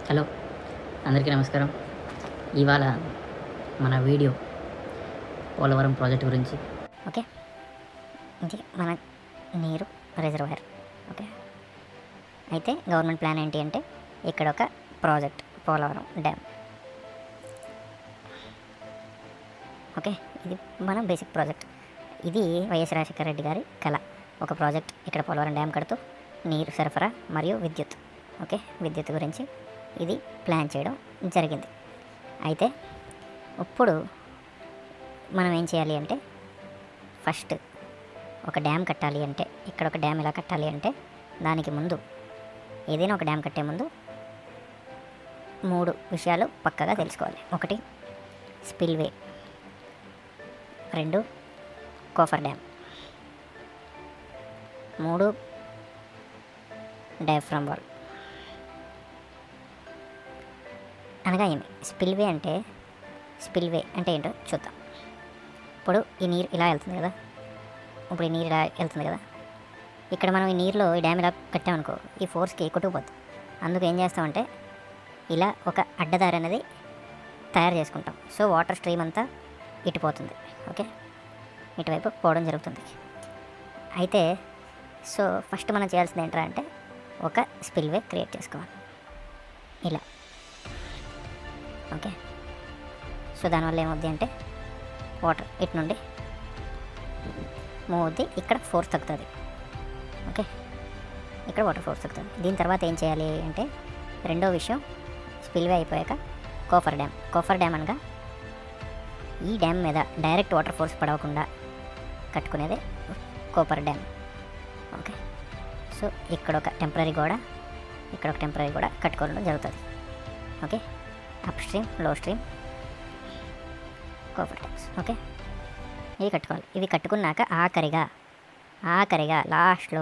Hello, అందరికీ నమస్కారం. ఇవాళ మన వీడియో పోలవరం ప్రాజెక్ట్ గురించి. ఓకే, ఇది మన నీరు రిజర్వాయర్. ఓకే, అయితే గవర్నమెంట్ ప్లాన్ ఏంటి అంటే ఇక్కడ ఒక ప్రాజెక్ట్ పోలవరం డ్యామ్. ఓకే, ఇది మన బేసిక్ ప్రాజెక్ట్. ఇది వైఎస్ రాజశేఖర రెడ్డి గారి కళ. ఒక ప్రాజెక్ట్ ఇక్కడ పోలవరం డ్యామ్ కడుతూ నీరు సరఫరా మరియు విద్యుత్. ఓకే, విద్యుత్ గురించి ఇది ప్లాన్ చేయడం జరిగింది. అయితే ఇప్పుడు మనం ఏం చేయాలి అంటే ఫస్ట్ ఒక డ్యామ్ కట్టాలి అంటే ఇక్కడ ఒక డ్యామ్ ఎలా కట్టాలి అంటే దానికి ముందు ఏదైనా ఒక డ్యామ్ కట్టే ముందు 3 విషయాలు పక్కగా తెలుసుకోవాలి. 1 spillway, 2 coffer dam, 3 diaphragm wall. అనగా ఏమి స్పిల్వే అంటే ఏంటో చూద్దాం. ఇప్పుడు ఈ నీరు ఇలా వెళ్తుంది కదా, ఇప్పుడు ఈ నీరు ఇలా వెళ్తుంది కదా, ఇక్కడ మనం ఈ నీరులో ఈ డ్యామ్ ఇలా కట్టామనుకో ఈ ఫోర్స్కి కొట్టుకుపోద్ది. అందుకు ఏం చేస్తామంటే ఇలా ఒక అడ్డదారి అనేది తయారు చేసుకుంటాం. సో వాటర్ స్ట్రీమ్ అంతా ఇటుపోతుంది. ఓకే, ఇటువైపు పోవడం జరుగుతుంది. అయితే సో ఫస్ట్ మనం చేయాల్సింది ఏంట్రా అంటే ఒక స్పిల్వే క్రియేట్ చేసుకోవాలి ఇలా. ఓకే, సో దానివల్ల ఏమవుద్ది అంటే వాటర్ ఇటు నుండి మూవ్ అవుద్ది, ఇక్కడ ఫోర్స్ తగ్గుతుంది. ఓకే, ఇక్కడ వాటర్ ఫోర్స్ తగ్గుతుంది. దీని తర్వాత ఏం చేయాలి అంటే రెండో విషయం, స్పిల్వే అయిపోయాక కోఫర్ డ్యామ్ అనగా ఈ డ్యామ్ మీద డైరెక్ట్ వాటర్ ఫోర్స్ పడవకుండా కట్టుకునేదే కోఫర్ డ్యామ్. ఓకే, సో ఇక్కడ ఒక టెంపరీ గోడ, ఇక్కడ ఒక టెంపరీ గోడ కట్టుకోవడం జరుగుతుంది. ఓకే, అప్ స్ట్రీమ్, లో స్ట్రీమ్, కోఫర్ డ్యామ్స్. ఓకే, ఇవి కట్టుకోవాలి. ఇవి కట్టుకున్నాక ఆఖరిగా లాస్ట్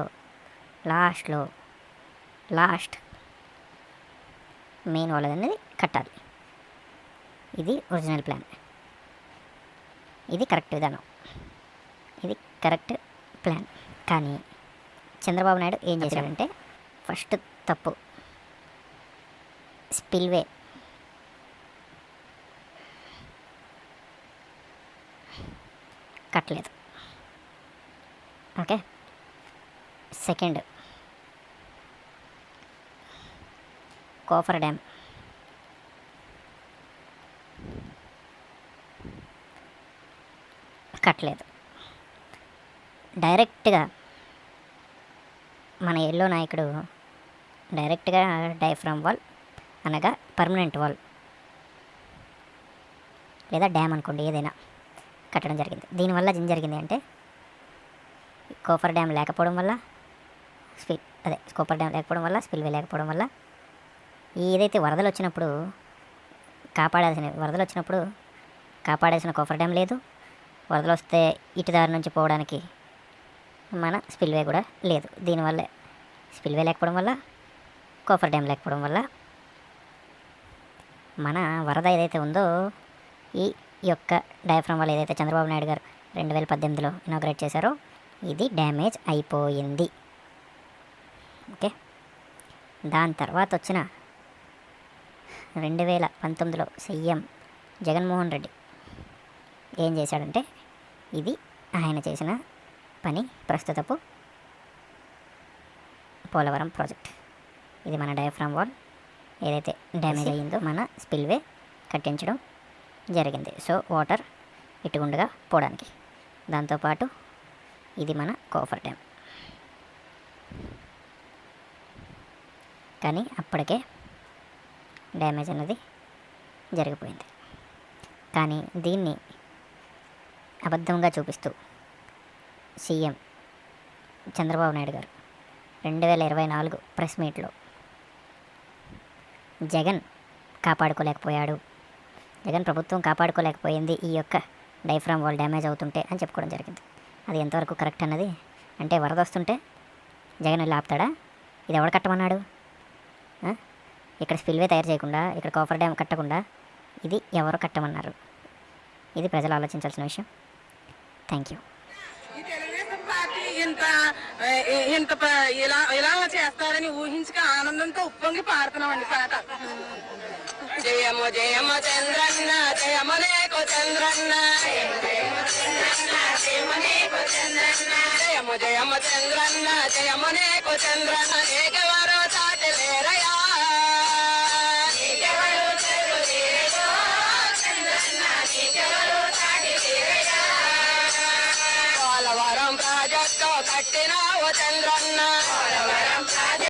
మెయిన్ వాల్ అనేది కట్టాలి. ఇది ఒరిజినల్ ప్లాన్, ఇది కరెక్ట్ విధానం, ఇది కరెక్ట్ ప్లాన్. కానీ చంద్రబాబు నాయుడు ఏం చేశాడంటే ఫస్ట్ తప్పు, స్పిల్వే కట్టలేదు. ఓకే, సెకండ్ కోఫర్ డ్యామ్ కట్టలేదు. డైరెక్ట్గా మన ఎల్లో నాయకుడు డైరెక్ట్గా డయాఫ్రమ్ వాల్ అనగా పర్మనెంట్ వాల్ లేదా డ్యామ్ అనుకోండి ఏదైనా కట్టడం జరిగింది. దీనివల్ల ఏం జరిగింది అంటే కోఫర్ డ్యామ్ లేకపోవడం వల్ల కోఫర్ డ్యామ్ లేకపోవడం వల్ల స్పిల్వే లేకపోవడం వల్ల ఏదైతే వరదలు వచ్చినప్పుడు కాపాడాల్సిన కోఫర్ డ్యామ్ లేదు. వరదలు వస్తే ఇటు దారి నుంచి పోవడానికి మన స్పిల్వే కూడా లేదు. దీనివల్ల స్పిల్వే లేకపోవడం వల్ల కోఫర్ డ్యామ్ లేకపోవడం వల్ల మన వరద ఏదైతే ఉందో ఈ యొక్క డయాఫ్రమ్ వాల్ ఏదైతే చంద్రబాబు నాయుడు గారు 2018లో ఇనాగ్రేట్ చేశారో ఇది డ్యామేజ్ అయిపోయింది. ఓకే, దాని తర్వాత వచ్చిన 2019లో సీఎం జగన్మోహన్ రెడ్డి ఏం చేశాడంటే ఇది ఆయన చేసిన పని ప్రస్తుతపు పోలవరం ప్రాజెక్ట్. ఇది మన డయాఫ్రమ్ వాల్ ఏదైతే డ్యామేజ్ అయ్యిందో మన స్పిల్వే కట్టించడం జరిగింది. సో వాటర్ ఇటుగుండగా పోవడానికి. దాంతోపాటు ఇది మన కోఫర్ డ్యామ్. కానీ అప్పటికే డ్యామేజ్ అన్నది జరిగిపోయింది. కానీ దీన్ని అబద్ధంగా చూపిస్తూ సీఎం చంద్రబాబు నాయుడు గారు 2024 ప్రెస్ మీట్లో జగన్ ప్రభుత్వం కాపాడుకోలేకపోయింది ఈ యొక్క డయాఫ్రమ్ వాల్ డ్యామేజ్ అవుతుంటే అని చెప్పుకోవడం జరిగింది. అది ఎంతవరకు కరెక్ట్ అన్నది అంటే వరద వస్తుంటే జగన్ వెళ్ళి ఆపుతాడా? ఇది ఎవడు కట్టమన్నాడు? ఇక్కడ స్పిల్వే తయారు చేయకుండా, ఇక్కడ కోఫర్ డ్యామ్ కట్టకుండా ఇది ఎవరు కట్టమన్నారు? ఇది ప్రజలు ఆలోచించాల్సిన విషయం. Thank you. ఇంత ఇంత ఇలా ఇలా చేస్తారని ఊహించక ఆనందంతో ఉప్పొంగి పాడుతున్నామండి పాట. జయము జయము చంద్రన్న జయము నీకు చంద్రన్న జయము జయము చంద్రన్న జయము నీకు చంద్రన్న నీకెవరు సాటి లేరయా పోలవరం ప్రాజెక్టు కట్టినావు చంద్రన్న